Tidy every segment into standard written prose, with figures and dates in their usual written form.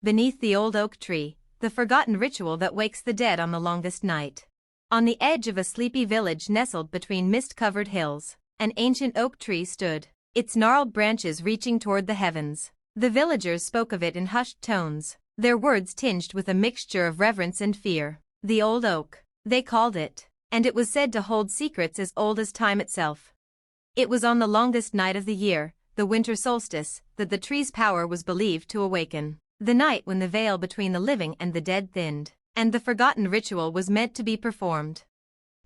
beneath the old oak tree, the forgotten ritual that wakes the dead on the longest night. On the edge of a sleepy village nestled between mist-covered hills, an ancient oak tree stood, its gnarled branches reaching toward the heavens. The villagers spoke of it in hushed tones, their words tinged with a mixture of reverence and fear. The old oak, they called it, and it was said to hold secrets as old as time itself. It was on the longest night of the year, the winter solstice, that the tree's power was believed to awaken. The night when the veil between the living and the dead thinned, and the forgotten ritual was meant to be performed.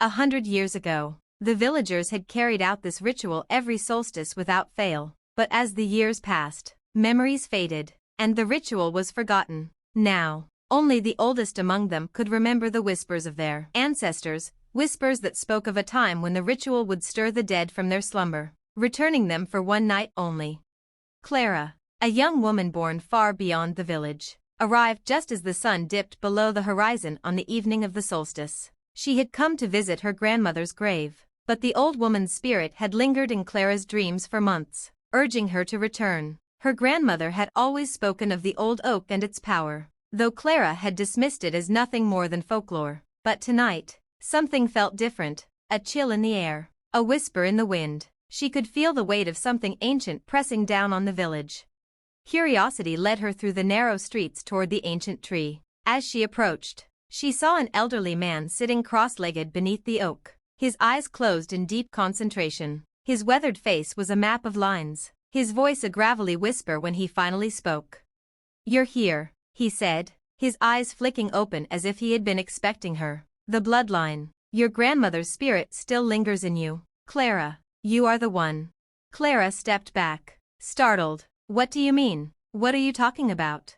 100 years ago, the villagers had carried out this ritual every solstice without fail, but as the years passed, memories faded, and the ritual was forgotten. Now, only the oldest among them could remember the whispers of their ancestors, whispers that spoke of a time when the ritual would stir the dead from their slumber, returning them for one night only. Clara, a young woman born far beyond the village, arrived just as the sun dipped below the horizon on the evening of the solstice. She had come to visit her grandmother's grave, but the old woman's spirit had lingered in Clara's dreams for months, urging her to return. Her grandmother had always spoken of the old oak and its power, though Clara had dismissed it as nothing more than folklore. But tonight, something felt different, a chill in the air, a whisper in the wind. She could feel the weight of something ancient pressing down on the village. Curiosity led her through the narrow streets toward the ancient tree. As she approached, she saw an elderly man sitting cross-legged beneath the oak, his eyes closed in deep concentration. His weathered face was a map of lines, his voice a gravelly whisper when he finally spoke. "You're here," he said, his eyes flicking open as if he had been expecting her. "The bloodline, your grandmother's spirit still lingers in you. Clara, you are the one." Clara stepped back, startled. "What do you mean? What are you talking about?"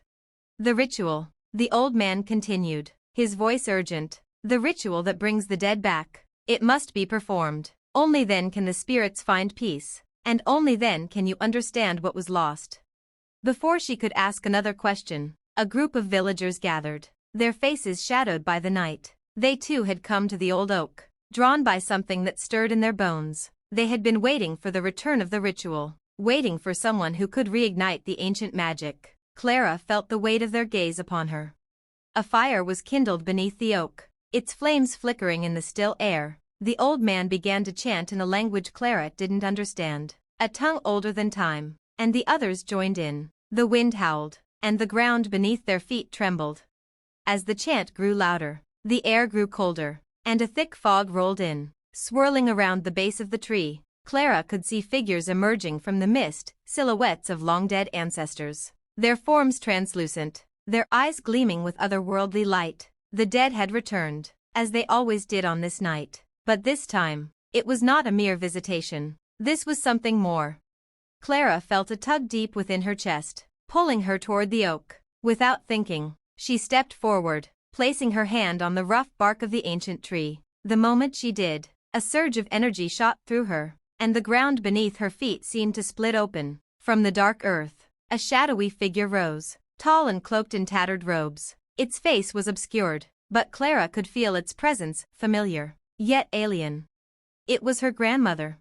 "The ritual," the old man continued, his voice urgent. "The ritual that brings the dead back. It must be performed. Only then can the spirits find peace, and only then can you understand what was lost." Before she could ask another question, a group of villagers gathered, their faces shadowed by the night. They too had come to the old oak, drawn by something that stirred in their bones. They had been waiting for the return of the ritual, waiting for someone who could reignite the ancient magic. Clara felt the weight of their gaze upon her. A fire was kindled beneath the oak, its flames flickering in the still air. The old man began to chant in a language Clara didn't understand, a tongue older than time, and the others joined in. The wind howled, and the ground beneath their feet trembled. As the chant grew louder, the air grew colder, and a thick fog rolled in, swirling around the base of the tree. Clara could see figures emerging from the mist, silhouettes of long-dead ancestors, their forms translucent, their eyes gleaming with otherworldly light. The dead had returned, as they always did on this night. But this time, it was not a mere visitation. This was something more. Clara felt a tug deep within her chest, pulling her toward the oak. Without thinking, she stepped forward, placing her hand on the rough bark of the ancient tree. The moment she did, a surge of energy shot through her, and the ground beneath her feet seemed to split open. From the dark earth, a shadowy figure rose, tall and cloaked in tattered robes. Its face was obscured, but Clara could feel its presence, familiar, yet alien. It was her grandmother.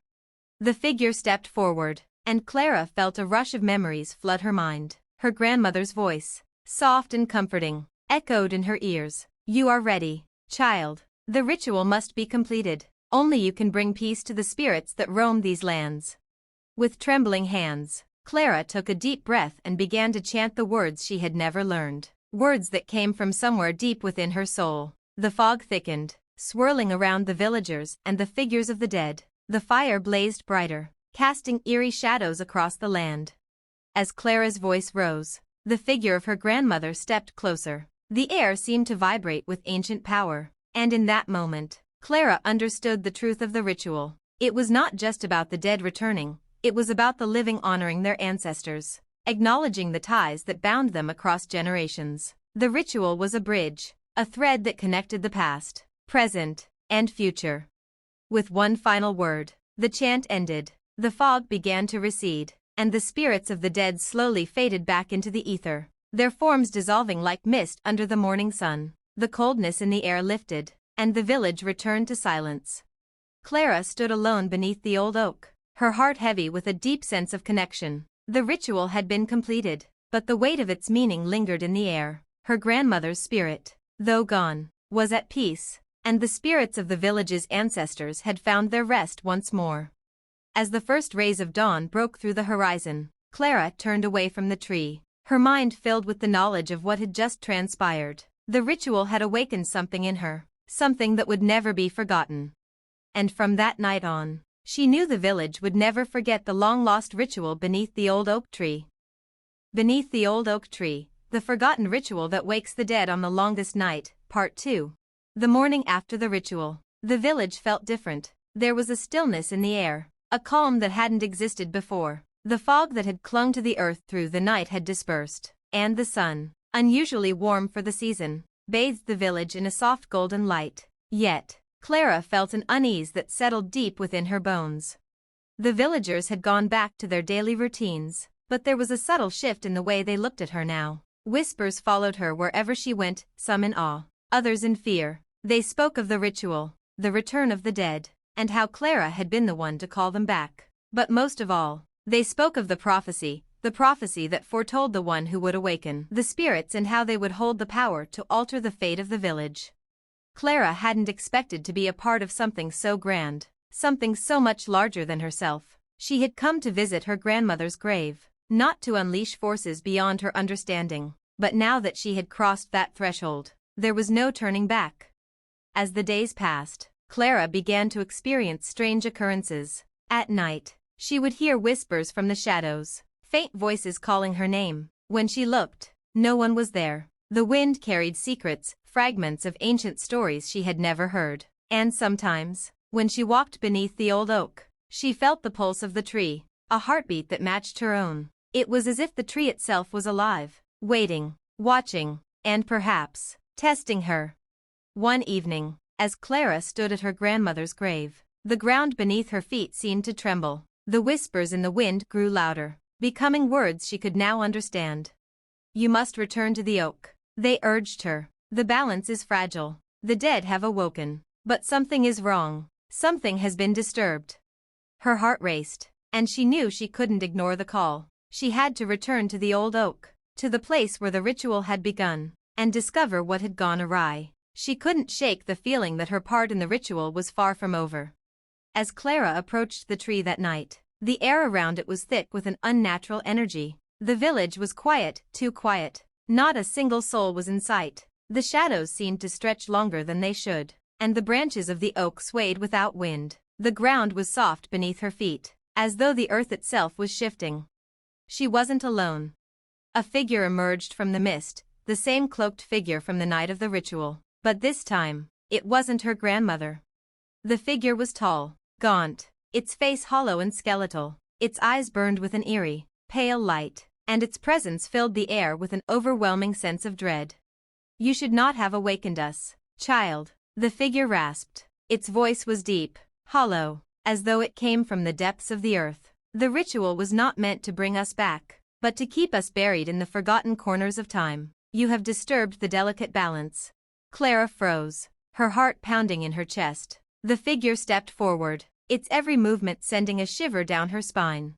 The figure stepped forward, and Clara felt a rush of memories flood her mind. Her grandmother's voice, soft and comforting, echoed in her ears. "You are ready, child. The ritual must be completed. Only you can bring peace to the spirits that roam these lands." With trembling hands, Clara took a deep breath and began to chant the words she had never learned, words that came from somewhere deep within her soul. The fog thickened, swirling around the villagers and the figures of the dead. The fire blazed brighter, casting eerie shadows across the land. As Clara's voice rose, the figure of her grandmother stepped closer. The air seemed to vibrate with ancient power, and in that moment, Clara understood the truth of the ritual. It was not just about the dead returning, it was about the living honoring their ancestors, acknowledging the ties that bound them across generations. The ritual was a bridge, a thread that connected the past, present, and future. With one final word, the chant ended. The fog began to recede, and the spirits of the dead slowly faded back into the ether, their forms dissolving like mist under the morning sun. The coldness in the air lifted, and the village returned to silence. Clara stood alone beneath the old oak, her heart heavy with a deep sense of connection. The ritual had been completed, but the weight of its meaning lingered in the air. Her grandmother's spirit, though gone, was at peace, and the spirits of the village's ancestors had found their rest once more. As the first rays of dawn broke through the horizon, Clara turned away from the tree, her mind filled with the knowledge of what had just transpired. The ritual had awakened something in her, something that would never be forgotten. And from that night on, she knew the village would never forget the long-lost ritual beneath the old oak tree. Beneath the old oak tree, the forgotten ritual that wakes the dead on the longest night, Part 2. The morning after the ritual, the village felt different. There was a stillness in the air, a calm that hadn't existed before. The fog that had clung to the earth through the night had dispersed, and the sun, unusually warm for the season, bathed the village in a soft golden light. Yet, Clara felt an unease that settled deep within her bones. The villagers had gone back to their daily routines, but there was a subtle shift in the way they looked at her now. Whispers followed her wherever she went, some in awe, others in fear. They spoke of the ritual, the return of the dead, and how Clara had been the one to call them back. But most of all, they spoke of the prophecy that foretold the one who would awaken the spirits and how they would hold the power to alter the fate of the village. Clara hadn't expected to be a part of something so grand, something so much larger than herself. She had come to visit her grandmother's grave, not to unleash forces beyond her understanding, but now that she had crossed that threshold, there was no turning back. As the days passed, Clara began to experience strange occurrences. At night, she would hear whispers from the shadows, faint voices calling her name. When she looked, no one was there. The wind carried secrets, fragments of ancient stories she had never heard. And sometimes, when she walked beneath the old oak, she felt the pulse of the tree, a heartbeat that matched her own. It was as if the tree itself was alive, waiting, watching, and perhaps, testing her. One evening, as Clara stood at her grandmother's grave, the ground beneath her feet seemed to tremble. The whispers in the wind grew louder, becoming words she could now understand. "You must return to the oak," they urged her. "The balance is fragile. The dead have awoken. But something is wrong. Something has been disturbed." Her heart raced, and she knew she couldn't ignore the call. She had to return to the old oak, to the place where the ritual had begun, and discover what had gone awry. She couldn't shake the feeling that her part in the ritual was far from over. As Clara approached the tree that night, the air around it was thick with an unnatural energy. The village was quiet, too quiet. Not a single soul was in sight. The shadows seemed to stretch longer than they should, and the branches of the oak swayed without wind. The ground was soft beneath her feet, as though the earth itself was shifting. She wasn't alone. A figure emerged from the mist, the same cloaked figure from the night of the ritual. But this time, it wasn't her grandmother. The figure was tall, gaunt, its face hollow and skeletal. Its eyes burned with an eerie, pale light, and its presence filled the air with an overwhelming sense of dread. "You should not have awakened us, child," the figure rasped. Its voice was deep, hollow, as though it came from the depths of the earth. "The ritual was not meant to bring us back, but to keep us buried in the forgotten corners of time. You have disturbed the delicate balance." Clara froze, her heart pounding in her chest. The figure stepped forward, its every movement sending a shiver down her spine.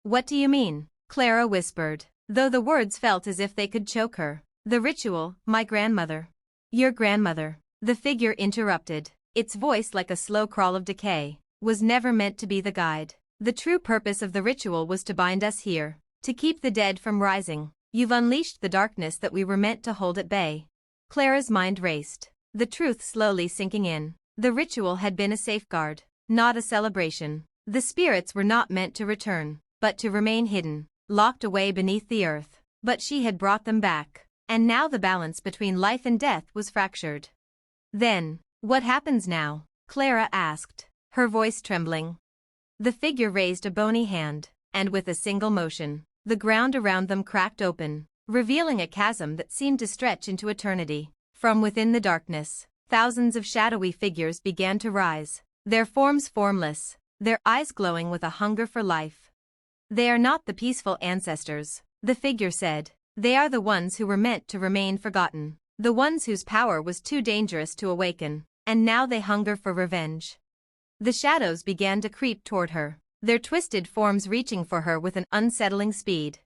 "What do you mean?" Clara whispered, though the words felt as if they could choke her. "The ritual, my grandmother." "Your grandmother," the figure interrupted, its voice like a slow crawl of decay, "was never meant to be the guide. The true purpose of the ritual was to bind us here, to keep the dead from rising. You've unleashed the darkness that we were meant to hold at bay." Clara's mind raced, the truth slowly sinking in. The ritual had been a safeguard, not a celebration. The spirits were not meant to return, but to remain hidden, locked away beneath the earth. But she had brought them back, and now the balance between life and death was fractured. "Then, what happens now?" Clara asked, her voice trembling. The figure raised a bony hand, and with a single motion, the ground around them cracked open, revealing a chasm that seemed to stretch into eternity. From within the darkness, thousands of shadowy figures began to rise, their forms formless, their eyes glowing with a hunger for life. "They are not the peaceful ancestors," the figure said. "They are the ones who were meant to remain forgotten, the ones whose power was too dangerous to awaken, and now they hunger for revenge." The shadows began to creep toward her, their twisted forms reaching for her with an unsettling speed.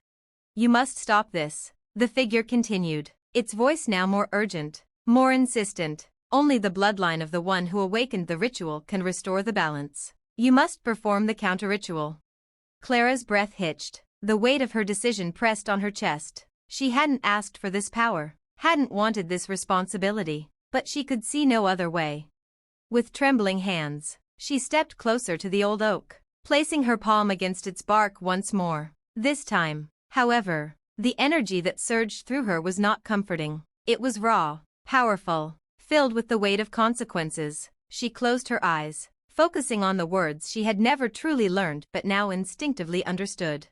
You must stop this. The figure continued, its voice now more urgent, more insistent. Only the bloodline of the one who awakened the ritual can restore the balance. You must perform the counter-ritual. Clara's breath hitched. The weight of her decision pressed on her chest. She hadn't asked for this power, hadn't wanted this responsibility, but she could see no other way. With trembling hands, she stepped closer to the old oak, placing her palm against its bark once more. This time, however, the energy that surged through her was not comforting. It was raw, powerful, filled with the weight of consequences. She closed her eyes, focusing on the words she had never truly learned but now instinctively understood.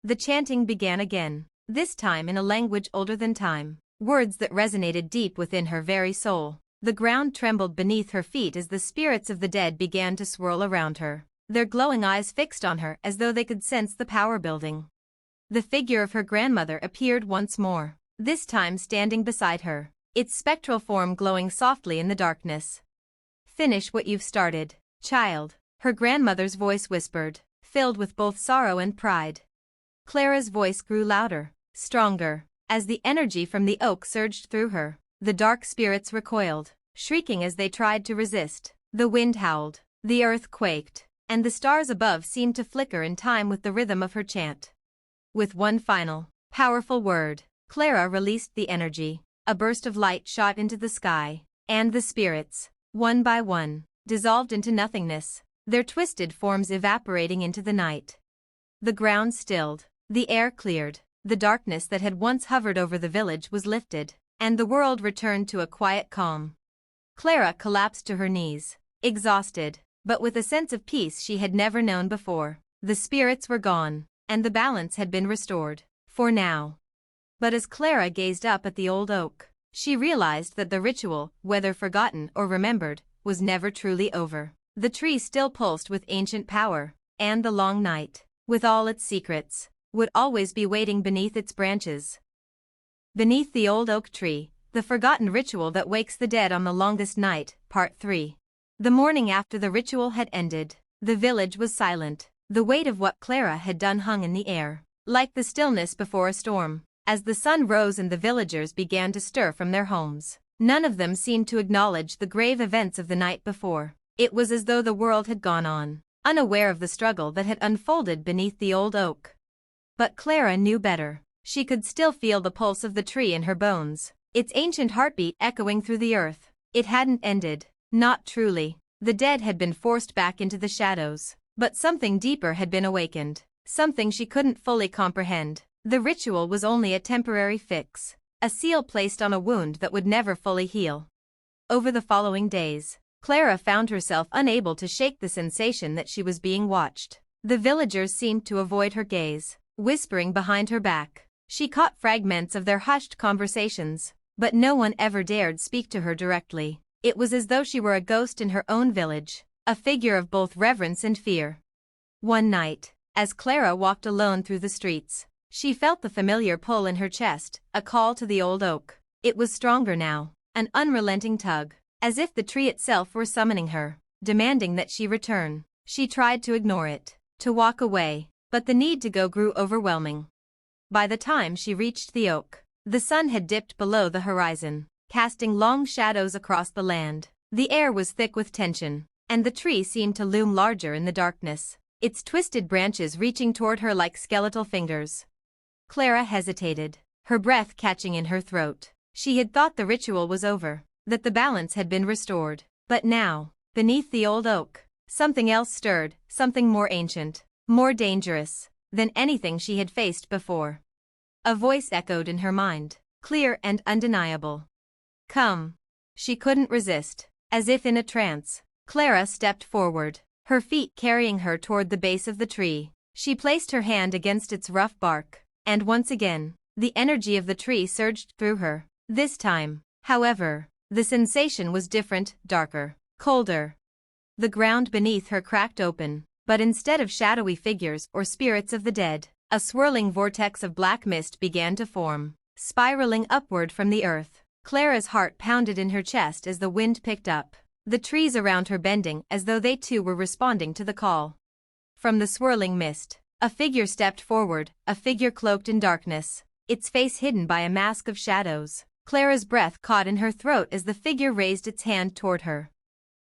The chanting began again, this time in a language older than time, words that resonated deep within her very soul. The ground trembled beneath her feet as the spirits of the dead began to swirl around her, their glowing eyes fixed on her as though they could sense the power building. The figure of her grandmother appeared once more, this time standing beside her, its spectral form glowing softly in the darkness. "Finish what you've started, child," her grandmother's voice whispered, filled with both sorrow and pride. Clara's voice grew louder, stronger, as the energy from the oak surged through her. The dark spirits recoiled, shrieking as they tried to resist. The wind howled, the earth quaked, and the stars above seemed to flicker in time with the rhythm of her chant. With one final, powerful word, Clara released the energy. A burst of light shot into the sky, and the spirits, one by one, dissolved into nothingness, their twisted forms evaporating into the night. The ground stilled, the air cleared, the darkness that had once hovered over the village was lifted, and the world returned to a quiet calm. Clara collapsed to her knees, exhausted, but with a sense of peace she had never known before. The spirits were gone, and the balance had been restored, for now. But as Clara gazed up at the old oak, she realized that the ritual, whether forgotten or remembered, was never truly over. The tree still pulsed with ancient power, and the long night, with all its secrets, would always be waiting beneath its branches. Beneath the old oak tree, the forgotten ritual that wakes the dead on the longest night, Part 3. The morning after the ritual had ended, the village was silent. The weight of what Clara had done hung in the air, like the stillness before a storm. As the sun rose and the villagers began to stir from their homes, none of them seemed to acknowledge the grave events of the night before. It was as though the world had gone on, unaware of the struggle that had unfolded beneath the old oak. But Clara knew better. She could still feel the pulse of the tree in her bones, its ancient heartbeat echoing through the earth. It hadn't ended, not truly. The dead had been forced back into the shadows, but something deeper had been awakened, something she couldn't fully comprehend. The ritual was only a temporary fix, a seal placed on a wound that would never fully heal. Over the following days, Clara found herself unable to shake the sensation that she was being watched. The villagers seemed to avoid her gaze, whispering behind her back. She caught fragments of their hushed conversations, but no one ever dared speak to her directly. It was as though she were a ghost in her own village, a figure of both reverence and fear. One night, as Clara walked alone through the streets, she felt the familiar pull in her chest, a call to the old oak. It was stronger now, an unrelenting tug, as if the tree itself were summoning her, demanding that she return. She tried to ignore it, to walk away, but the need to go grew overwhelming. By the time she reached the oak, the sun had dipped below the horizon, casting long shadows across the land. The air was thick with tension, and the tree seemed to loom larger in the darkness, its twisted branches reaching toward her like skeletal fingers. Clara hesitated, her breath catching in her throat. She had thought the ritual was over, that the balance had been restored. But now, beneath the old oak, something else stirred, something more ancient, more dangerous than anything she had faced before. A voice echoed in her mind, clear and undeniable. "Come." She couldn't resist. As if in a trance, Clara stepped forward, her feet carrying her toward the base of the tree. She placed her hand against its rough bark, and once again, the energy of the tree surged through her. This time, however, the sensation was different, darker, colder. The ground beneath her cracked open, but instead of shadowy figures or spirits of the dead, a swirling vortex of black mist began to form, spiraling upward from the earth. Clara's heart pounded in her chest as the wind picked up, the trees around her bending as though they too were responding to the call. From the swirling mist, A figure stepped forward, a figure cloaked in darkness, its face hidden by a mask of shadows. Clara's breath caught in her throat as the figure raised its hand toward her.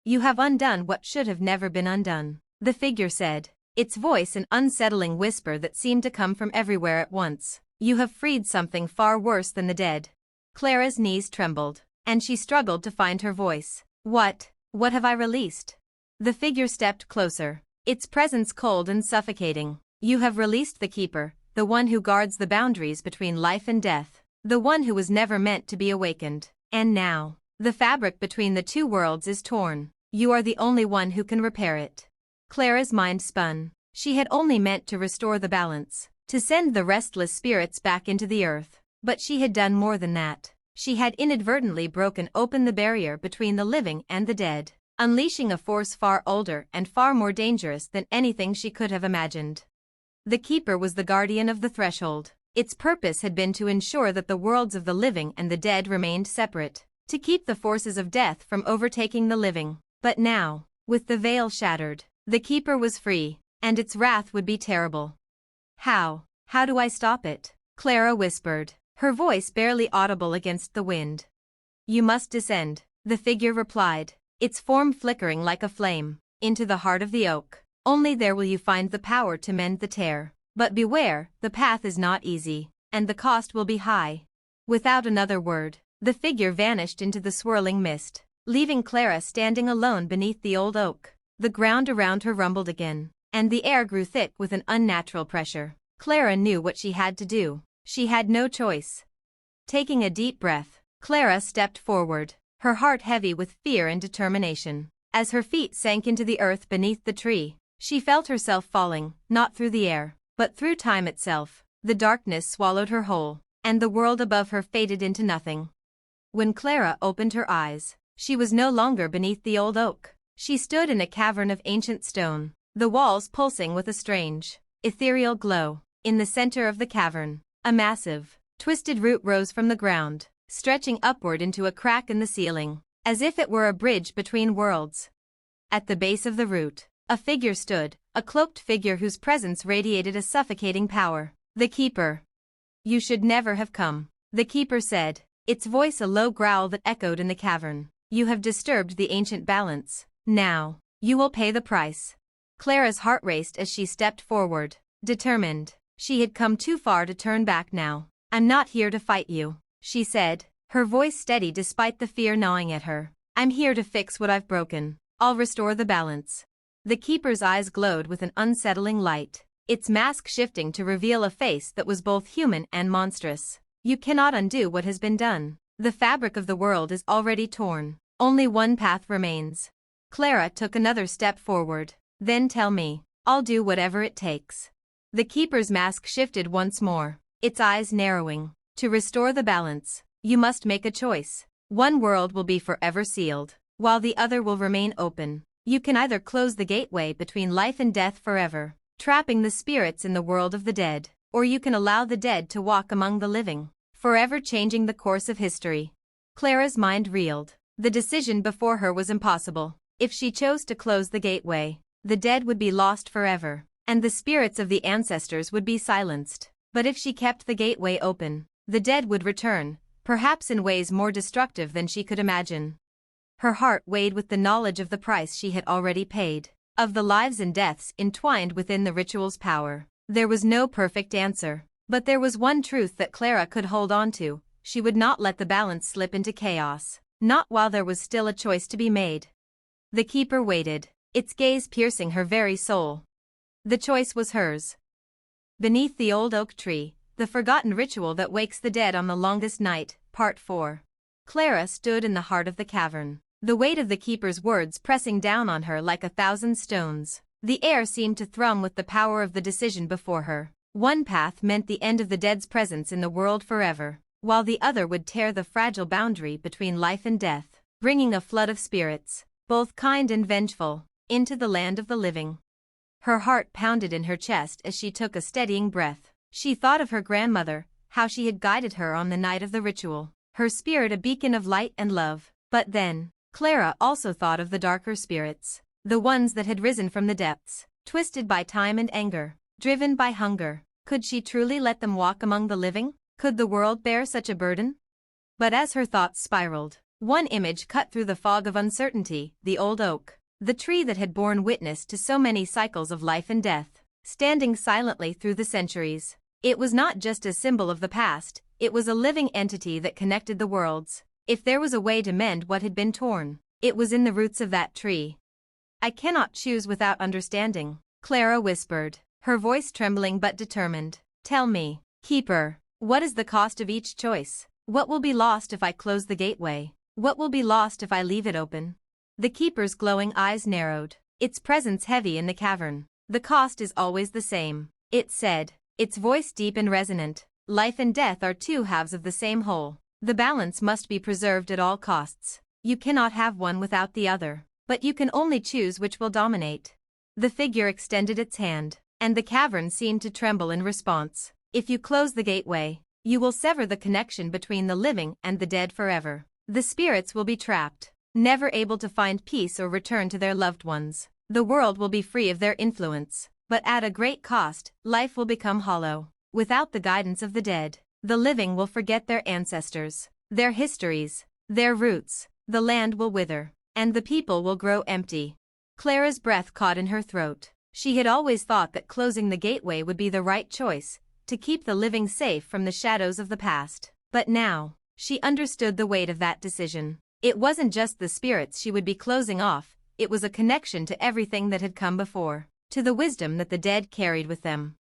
"You have undone what should have never been undone," the figure said, its voice an unsettling whisper that seemed to come from everywhere at once. "You have freed something far worse than the dead." Clara's knees trembled, and she struggled to find her voice. What have I released?" The figure stepped closer, its presence cold and suffocating. "You have released the Keeper, the one who guards the boundaries between life and death, the one who was never meant to be awakened. And now, the fabric between the two worlds is torn. You are the only one who can repair it." Clara's mind spun. She had only meant to restore the balance, to send the restless spirits back into the earth. But she had done more than that. She had inadvertently broken open the barrier between the living and the dead, unleashing a force far older and far more dangerous than anything she could have imagined. The Keeper was the guardian of the threshold. Its purpose had been to ensure that the worlds of the living and the dead remained separate, to keep the forces of death from overtaking the living. But now, with the veil shattered, the Keeper was free, and its wrath would be terrible. How do I stop it?" Clara whispered, her voice barely audible against the wind. "You must descend," the figure replied, its form flickering like a flame, "into the heart of the oak. Only there will you find the power to mend the tear. But beware, the path is not easy, and the cost will be high." Without another word, the figure vanished into the swirling mist, leaving Clara standing alone beneath the old oak. The ground around her rumbled again, and the air grew thick with an unnatural pressure. Clara knew what she had to do. She had no choice. Taking a deep breath, Clara stepped forward, her heart heavy with fear and determination. As her feet sank into the earth beneath the tree, she felt herself falling, not through the air, but through time itself. The darkness swallowed her whole, and the world above her faded into nothing. When Clara opened her eyes, she was no longer beneath the old oak. She stood in a cavern of ancient stone, the walls pulsing with a strange, ethereal glow. In the center of the cavern, a massive, twisted root rose from the ground, stretching upward into a crack in the ceiling, as if it were a bridge between worlds. At the base of the root, a figure stood, a cloaked figure whose presence radiated a suffocating power. "The Keeper." "You should never have come," the Keeper said, its voice a low growl that echoed in the cavern. "You have disturbed the ancient balance. Now, you will pay the price." Clara's heart raced as she stepped forward, determined. She had come too far to turn back now. "I'm not here to fight you," she said, her voice steady despite the fear gnawing at her. "I'm here to fix what I've broken. I'll restore the balance." The Keeper's eyes glowed with an unsettling light, its mask shifting to reveal a face that was both human and monstrous. "You cannot undo what has been done. The fabric of the world is already torn. Only one path remains." Clara took another step forward. "Then tell me. I'll do whatever it takes." The Keeper's mask shifted once more, its eyes narrowing. "To restore the balance, you must make a choice. One world will be forever sealed, while the other will remain open. You can either close the gateway between life and death forever, trapping the spirits in the world of the dead, or you can allow the dead to walk among the living, forever changing the course of history." Clara's mind reeled. The decision before her was impossible. If she chose to close the gateway, the dead would be lost forever, and the spirits of the ancestors would be silenced. But if she kept the gateway open, the dead would return, perhaps in ways more destructive than she could imagine. Her heart weighed with the knowledge of the price she had already paid, of the lives and deaths entwined within the ritual's power. There was no perfect answer, but there was one truth that Clara could hold on to: she would not let the balance slip into chaos, not while there was still a choice to be made. The Keeper waited, its gaze piercing her very soul. The choice was hers. Beneath the old oak tree, the forgotten ritual that wakes the dead on the longest night, Part 4. Clara stood in the heart of the cavern, the weight of the Keeper's words pressing down on her like 1,000 stones. The air seemed to thrum with the power of the decision before her. One path meant the end of the dead's presence in the world forever, while the other would tear the fragile boundary between life and death, bringing a flood of spirits, both kind and vengeful, into the land of the living. Her heart pounded in her chest as she took a steadying breath. She thought of her grandmother, how she had guided her on the night of the ritual, her spirit a beacon of light and love. But then, Clara also thought of the darker spirits, the ones that had risen from the depths, twisted by time and anger, driven by hunger. Could she truly let them walk among the living? Could the world bear such a burden? But as her thoughts spiraled, one image cut through the fog of uncertainty: the old oak, the tree that had borne witness to so many cycles of life and death, standing silently through the centuries. It was not just a symbol of the past, it was a living entity that connected the worlds. If there was a way to mend what had been torn, it was in the roots of that tree. "I cannot choose without understanding," Clara whispered, her voice trembling but determined. "Tell me, Keeper, what is the cost of each choice? What will be lost if I close the gateway? What will be lost if I leave it open?" The Keeper's glowing eyes narrowed, its presence heavy in the cavern. "The cost is always the same," it said, its voice deep and resonant. "Life and death are two halves of the same whole. The balance must be preserved at all costs. You cannot have one without the other, but you can only choose which will dominate." The figure extended its hand, and the cavern seemed to tremble in response. "If you close the gateway, you will sever the connection between the living and the dead forever. The spirits will be trapped, never able to find peace or return to their loved ones. The world will be free of their influence, but at a great cost. Life will become hollow. Without the guidance of the dead, the living will forget their ancestors, their histories, their roots. The land will wither, and the people will grow empty." Clara's breath caught in her throat. She had always thought that closing the gateway would be the right choice, to keep the living safe from the shadows of the past. But now, she understood the weight of that decision. It wasn't just the spirits she would be closing off, it was a connection to everything that had come before, to the wisdom that the dead carried with them.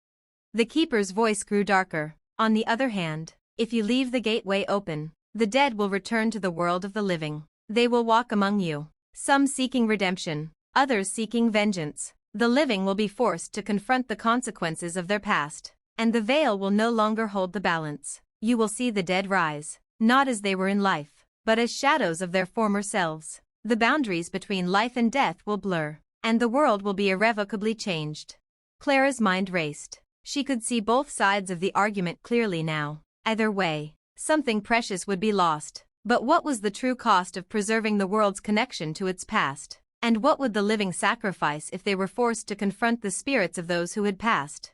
The Keeper's voice grew darker. "On the other hand, if you leave the gateway open, the dead will return to the world of the living. They will walk among you, some seeking redemption, others seeking vengeance. The living will be forced to confront the consequences of their past, and the veil will no longer hold the balance. You will see the dead rise, not as they were in life, but as shadows of their former selves. The boundaries between life and death will blur, and the world will be irrevocably changed." Clara's mind raced. She could see both sides of the argument clearly now. Either way, something precious would be lost. But what was the true cost of preserving the world's connection to its past? And what would the living sacrifice if they were forced to confront the spirits of those who had passed?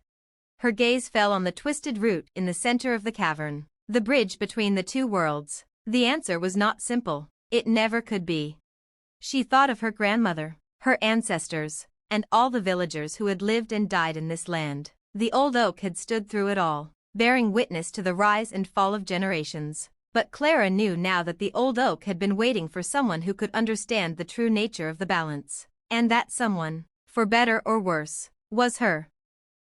Her gaze fell on the twisted root in the center of the cavern, the bridge between the two worlds. The answer was not simple. It never could be. She thought of her grandmother, her ancestors, and all the villagers who had lived and died in this land. The old oak had stood through it all, bearing witness to the rise and fall of generations. But Clara knew now that the old oak had been waiting for someone who could understand the true nature of the balance. And that someone, for better or worse, was her.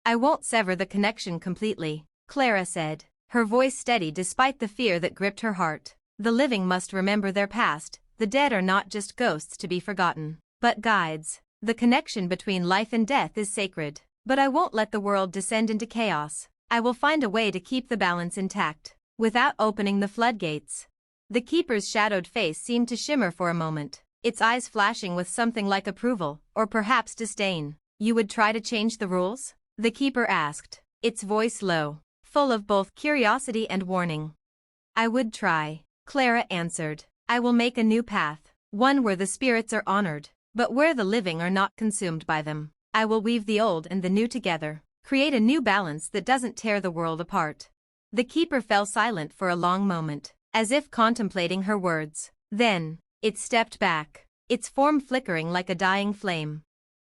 "I won't sever the connection completely," Clara said, her voice steady despite the fear that gripped her heart. "The living must remember their past. The dead are not just ghosts to be forgotten, but guides. The connection between life and death is sacred. But I won't let the world descend into chaos. I will find a way to keep the balance intact, without opening the floodgates." The Keeper's shadowed face seemed to shimmer for a moment, its eyes flashing with something like approval, or perhaps disdain. "You would try to change the rules?" the Keeper asked, its voice low, full of both curiosity and warning. "I would try," Clara answered. "I will make a new path, one where the spirits are honored, but where the living are not consumed by them. I will weave the old and the new together, create a new balance that doesn't tear the world apart." The Keeper fell silent for a long moment, as if contemplating her words. Then, it stepped back, its form flickering like a dying flame.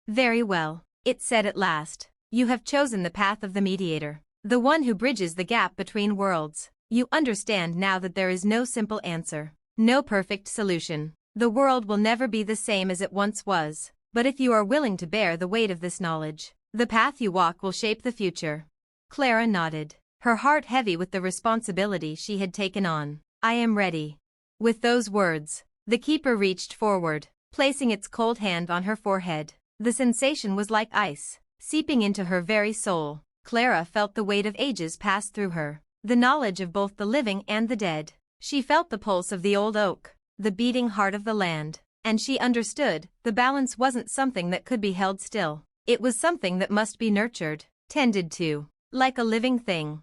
"Very well," it said at last. "You have chosen the path of the mediator, the one who bridges the gap between worlds. You understand now that there is no simple answer, no perfect solution. The world will never be the same as it once was, but if you are willing to bear the weight of this knowledge, the path you walk will shape the future." Clara nodded, her heart heavy with the responsibility she had taken on. "I am ready." With those words, the Keeper reached forward, placing its cold hand on her forehead. The sensation was like ice, seeping into her very soul. Clara felt the weight of ages pass through her, the knowledge of both the living and the dead. She felt the pulse of the old oak, the beating heart of the land, and she understood the balance wasn't something that could be held still. It was something that must be nurtured, tended to, like a living thing.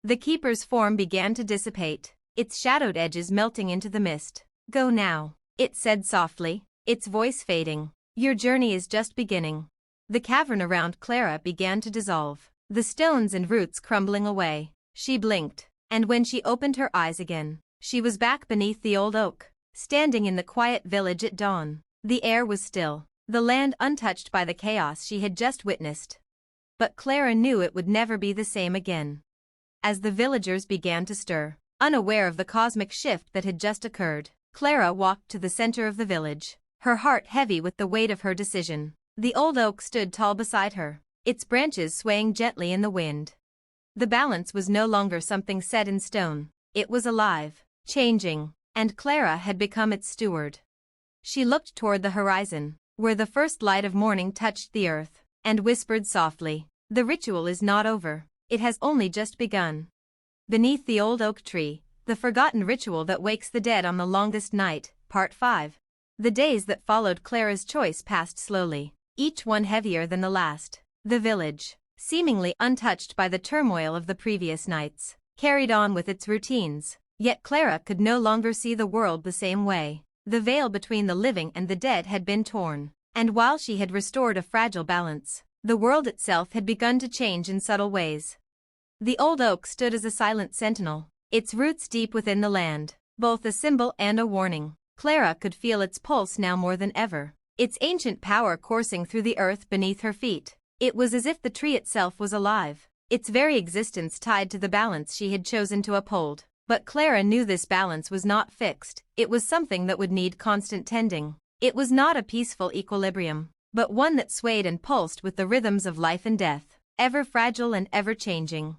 The Keeper's form began to dissipate, its shadowed edges melting into the mist. "Go now," it said softly, its voice fading. "Your journey is just beginning." The cavern around Clara began to dissolve, the stones and roots crumbling away. She blinked, and when she opened her eyes again, she was back beneath the old oak, standing in the quiet village at dawn. The air was still, the land untouched by the chaos she had just witnessed. But Clara knew it would never be the same again. As the villagers began to stir, unaware of the cosmic shift that had just occurred, Clara walked to the center of the village, her heart heavy with the weight of her decision. The old oak stood tall beside her, its branches swaying gently in the wind. The balance was no longer something set in stone, it was alive, changing, and Clara had become its steward. She looked toward the horizon, where the first light of morning touched the earth, and whispered softly, "The ritual is not over, it has only just begun." Beneath the old oak tree, the forgotten ritual that wakes the dead on the longest night, Part 5. The days that followed Clara's choice passed slowly, each one heavier than the last. The village, seemingly untouched by the turmoil of the previous nights, carried on with its routines, yet Clara could no longer see the world the same way. The veil between the living and the dead had been torn, and while she had restored a fragile balance, the world itself had begun to change in subtle ways. The old oak stood as a silent sentinel, its roots deep within the land, both a symbol and a warning. Clara could feel its pulse now more than ever, its ancient power coursing through the earth beneath her feet. It was as if the tree itself was alive, its very existence tied to the balance she had chosen to uphold. But Clara knew this balance was not fixed, it was something that would need constant tending. It was not a peaceful equilibrium, but one that swayed and pulsed with the rhythms of life and death, ever fragile and ever changing.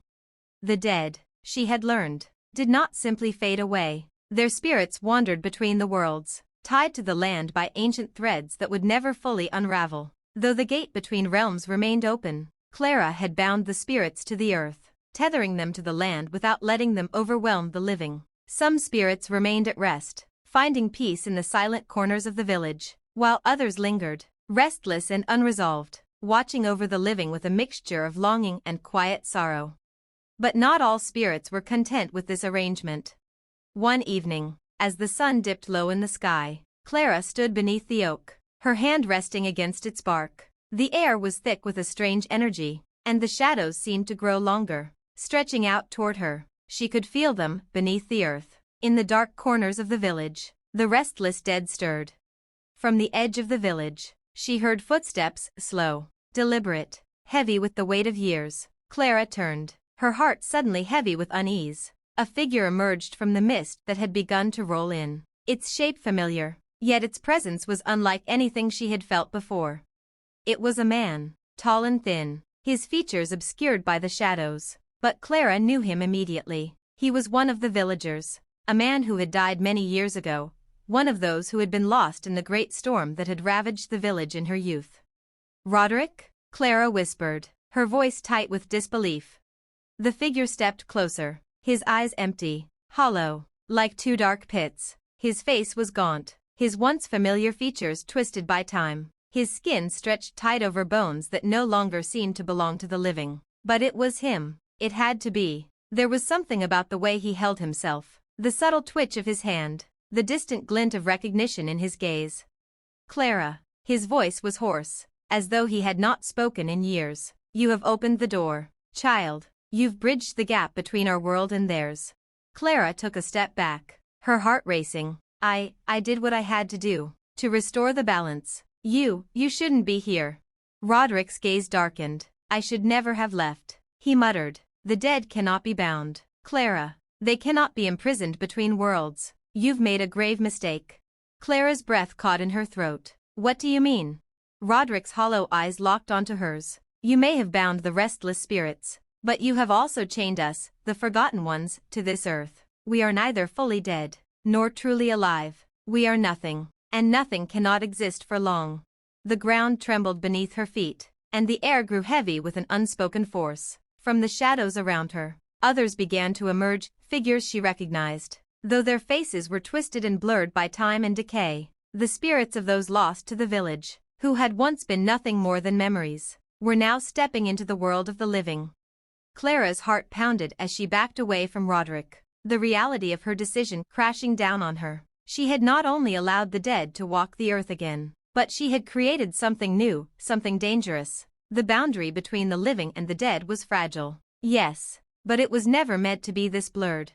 The dead, she had learned, did not simply fade away. Their spirits wandered between the worlds, tied to the land by ancient threads that would never fully unravel. Though the gate between realms remained open, Clara had bound the spirits to the earth, tethering them to the land without letting them overwhelm the living. Some spirits remained at rest, finding peace in the silent corners of the village, while others lingered, restless and unresolved, watching over the living with a mixture of longing and quiet sorrow. But not all spirits were content with this arrangement. One evening, as the sun dipped low in the sky, Clara stood beneath the oak, her hand resting against its bark. The air was thick with a strange energy, and the shadows seemed to grow longer, stretching out toward her. She could feel them beneath the earth. In the dark corners of the village, the restless dead stirred. From the edge of the village, she heard footsteps, slow, deliberate, heavy with the weight of years. Clara turned, her heart suddenly heavy with unease. A figure emerged from the mist that had begun to roll in, its shape familiar, yet its presence was unlike anything she had felt before. It was a man, tall and thin, his features obscured by the shadows, but Clara knew him immediately. He was one of the villagers, a man who had died many years ago, one of those who had been lost in the great storm that had ravaged the village in her youth. "Roderick?" Clara whispered, her voice tight with disbelief. The figure stepped closer, his eyes empty, hollow, like two dark pits. His face was gaunt, his once familiar features twisted by time, his skin stretched tight over bones that no longer seemed to belong to the living. But it was him, it had to be. There was something about the way he held himself, the subtle twitch of his hand, the distant glint of recognition in his gaze. "Clara." His voice was hoarse, as though he had not spoken in years. "You have opened the door, child. You've bridged the gap between our world and theirs." Clara took a step back, her heart racing. I did what I had to do, to restore the balance. You shouldn't be here." Roderick's gaze darkened. "I should never have left," he muttered. "The dead cannot be bound, Clara. They cannot be imprisoned between worlds. You've made a grave mistake." Clara's breath caught in her throat. "What do you mean?" Roderick's hollow eyes locked onto hers. "You may have bound the restless spirits, but you have also chained us, the forgotten ones, to this earth. We are neither fully dead, nor truly alive. We are nothing, and nothing cannot exist for long." The ground trembled beneath her feet, and the air grew heavy with an unspoken force. From the shadows around her, others began to emerge, figures she recognized, though their faces were twisted and blurred by time and decay. The spirits of those lost to the village, who had once been nothing more than memories, were now stepping into the world of the living. Clara's heart pounded as she backed away from Roderick, the reality of her decision crashing down on her. She had not only allowed the dead to walk the earth again, but she had created something new, something dangerous. The boundary between the living and the dead was fragile. Yes, but it was never meant to be this blurred.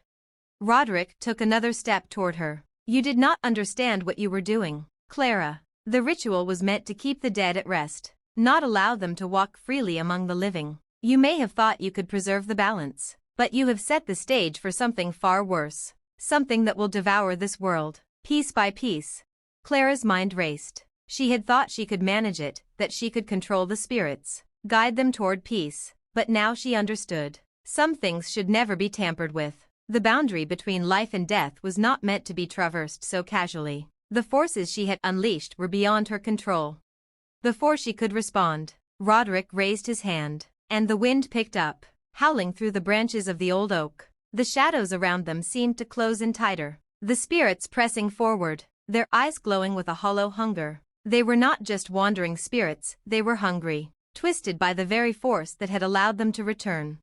Roderick took another step toward her. You did not understand what you were doing, Clara. The ritual was meant to keep the dead at rest, not allow them to walk freely among the living. You may have thought you could preserve the balance, but you have set the stage for something far worse, something that will devour this world, piece by piece. Clara's mind raced. She had thought she could manage it, that she could control the spirits, guide them toward peace, but now she understood. Some things should never be tampered with. The boundary between life and death was not meant to be traversed so casually. The forces she had unleashed were beyond her control. Before she could respond, Roderick raised his hand, and the wind picked up, howling through the branches of the old oak. The shadows around them seemed to close in tighter. The spirits pressing forward, their eyes glowing with a hollow hunger. They were not just wandering spirits, they were hungry, twisted by the very force that had allowed them to return.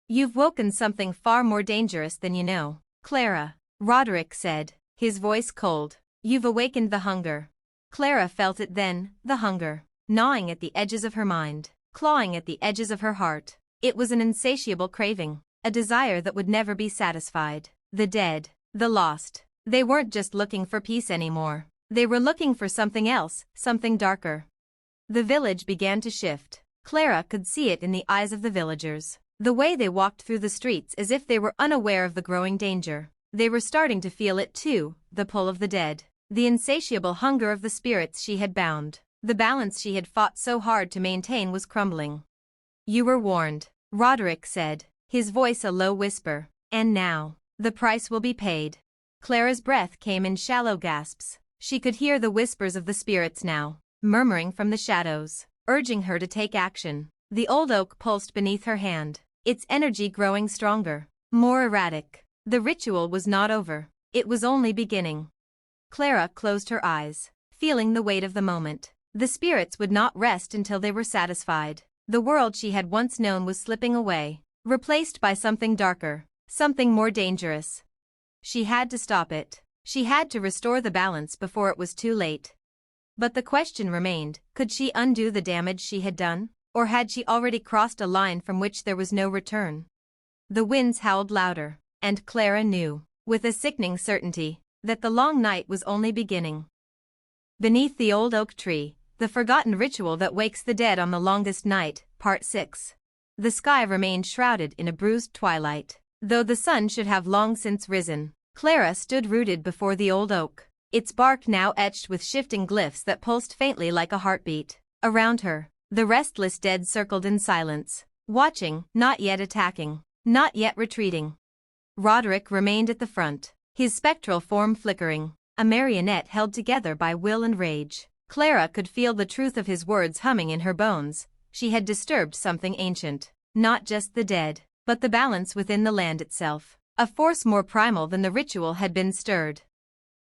You've woken something far more dangerous than you know, Clara, Roderick said, his voice cold. You've awakened the hunger. Clara felt it then, the hunger, gnawing at the edges of her mind, clawing at the edges of her heart. It was an insatiable craving, a desire that would never be satisfied. The dead, the lost, they weren't just looking for peace anymore. They were looking for something else, something darker. The village began to shift. Clara could see it in the eyes of the villagers, the way they walked through the streets as if they were unaware of the growing danger. They were starting to feel it too, the pull of the dead, the insatiable hunger of the spirits she had bound. The balance she had fought so hard to maintain was crumbling. You were warned, Roderick said, his voice a low whisper, and now, the price will be paid. Clara's breath came in shallow gasps. She could hear the whispers of the spirits now, murmuring from the shadows, urging her to take action. The old oak pulsed beneath her hand, its energy growing stronger, more erratic. The ritual was not over, it was only beginning. Clara closed her eyes, feeling the weight of the moment. The spirits would not rest until they were satisfied. The world she had once known was slipping away, replaced by something darker, something more dangerous. She had to stop it. She had to restore the balance before it was too late. But the question remained, could she undo the damage she had done, or had she already crossed a line from which there was no return? The winds howled louder, and Clara knew, with a sickening certainty, that the long night was only beginning. Beneath the old oak tree, the forgotten ritual that wakes the dead on the longest night, Part 6. The sky remained shrouded in a bruised twilight, though the sun should have long since risen. Clara stood rooted before the old oak, its bark now etched with shifting glyphs that pulsed faintly like a heartbeat. Around her, the restless dead circled in silence, watching, not yet attacking, not yet retreating. Roderick remained at the front, his spectral form flickering, a marionette held together by will and rage. Clara could feel the truth of his words humming in her bones. She had disturbed something ancient, not just the dead, but the balance within the land itself. A force more primal than the ritual had been stirred.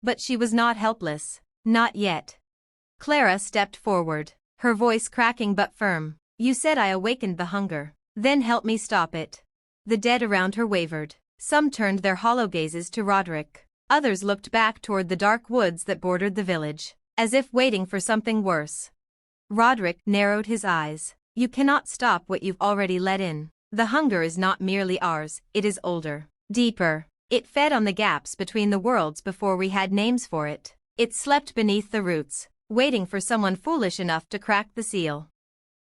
But she was not helpless, not yet. Clara stepped forward, her voice cracking but firm. You said I awakened the hunger, then help me stop it. The dead around her wavered. Some turned their hollow gazes to Roderick. Others looked back toward the dark woods that bordered the village, as if waiting for something worse. Roderick narrowed his eyes. You cannot stop what you've already let in. The hunger is not merely ours, it is older, deeper. It fed on the gaps between the worlds before we had names for it. It slept beneath the roots, waiting for someone foolish enough to crack the seal.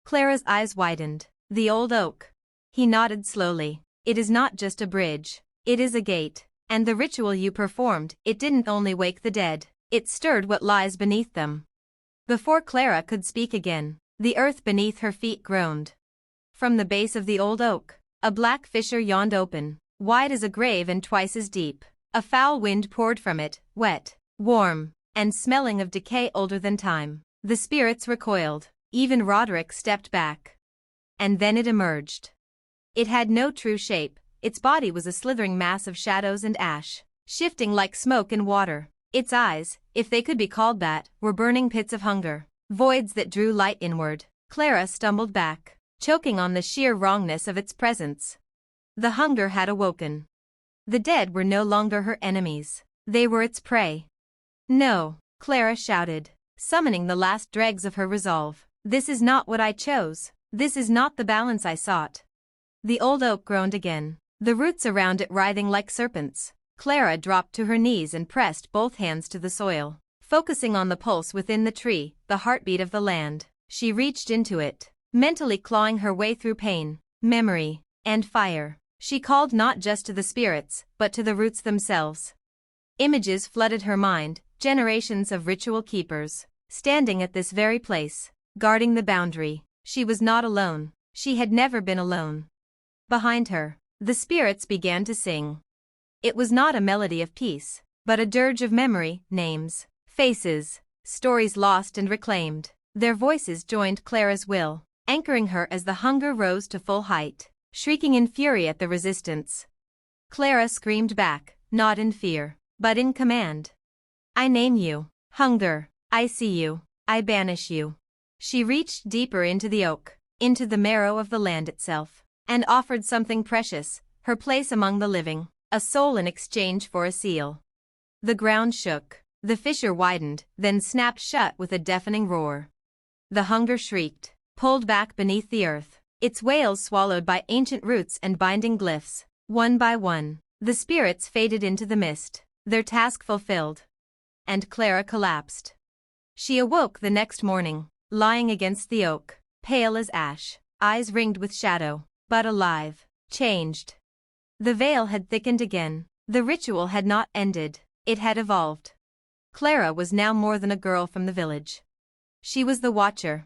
Clara's eyes widened. The old oak. He nodded slowly. It is not just a bridge. It is a gate. And the ritual you performed, it didn't only wake the dead, it stirred what lies beneath them. Before Clara could speak again, the earth beneath her feet groaned. From the base of the old oak, a black fissure yawned open, wide as a grave and twice as deep. A foul wind poured from it, wet, warm, and smelling of decay older than time. The spirits recoiled. Even Roderick stepped back. And then it emerged. It had no true shape. Its body was a slithering mass of shadows and ash, shifting like smoke in water. Its eyes, if they could be called that, were burning pits of hunger, voids that drew light inward. Clara stumbled back, choking on the sheer wrongness of its presence. The hunger had awoken. The dead were no longer her enemies. They were its prey. No, Clara shouted, summoning the last dregs of her resolve. This is not what I chose. This is not the balance I sought. The old oak groaned again, the roots around it writhing like serpents. Clara dropped to her knees and pressed both hands to the soil, focusing on the pulse within the tree, the heartbeat of the land. She reached into it, mentally clawing her way through pain, memory, and fire. She called not just to the spirits, but to the roots themselves. Images flooded her mind, generations of ritual keepers, standing at this very place, guarding the boundary. She was not alone. She had never been alone. Behind her, the spirits began to sing. It was not a melody of peace, but a dirge of memory, names, faces, stories lost and reclaimed. Their voices joined Clara's will, anchoring her as the hunger rose to full height, shrieking in fury at the resistance. Clara screamed back, not in fear, but in command. I name you, hunger. I see you. I banish you. She reached deeper into the oak, into the marrow of the land itself, and offered something precious, her place among the living, a soul in exchange for a seal. The ground shook, the fissure widened, then snapped shut with a deafening roar. The hunger shrieked, pulled back beneath the earth, its wails swallowed by ancient roots and binding glyphs. One by one, the spirits faded into the mist, their task fulfilled. And Clara collapsed. She awoke the next morning, lying against the oak, pale as ash, eyes ringed with shadow, but alive, changed. The veil had thickened again. The ritual had not ended, it had evolved. Clara was now more than a girl from the village. She was the Watcher.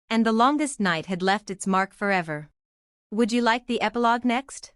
And the longest night had left its mark forever. Would you like the epilogue next?